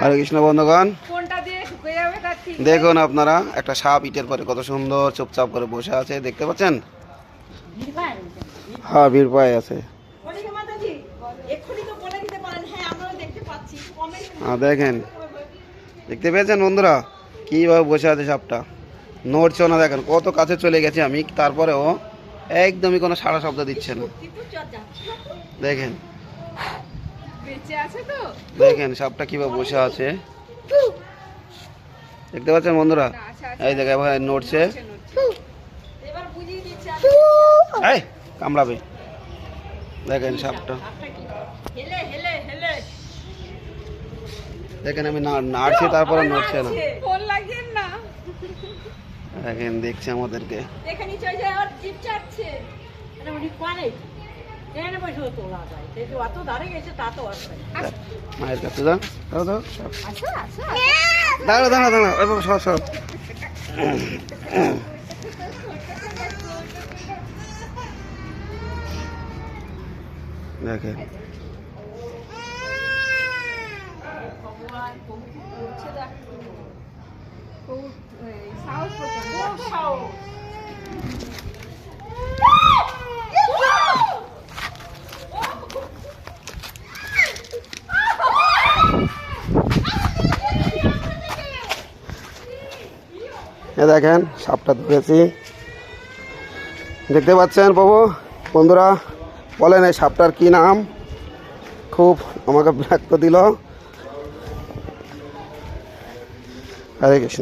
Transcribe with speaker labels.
Speaker 1: হরে কৃষ্ণ বন্ধুগণ, দেখুন আপনারা একটা সাপ ইটের পরে কত সুন্দর চুপচাপ করে বসে আছে, দেখতে পাচ্ছেন? হ্যাঁ, ভিড় পায়ে আছে। দেখেন, দেখতে পেয়েছেন বন্ধুরা কিভাবে বসে আছে সাপটা, নড়ছেও না। দেখেন কত কাছে চলে গেছে আমি, তারপরেও একদমই কোনো সাড়া শব্দ দিচ্ছে না। দেখেন দেখেন সাপটা কিভাবে বসে আছে, দেখতে পাচ্ছেন বন্ধুরা? এই দেখে ভাই নড়ছে, এই কামড়াবে। দেখেন সাপটা, দেখেন আমি নাড়ছি তারপরে নড়ছে না। দেখেন দেখছে আমাদেরকে। মায়ের কাছে দাঁড়া দাঁড়া দাঁড়া দাঁড়া, সব সব দেখেন দেখেন সাপটা ধরেছি, দেখতে পাচ্ছেন প্রভু। বন্ধুরা বলেন এই সাপটার কি নাম? খুব আমাকে বিরক্ত দিল। হরে কৃষ্ণ।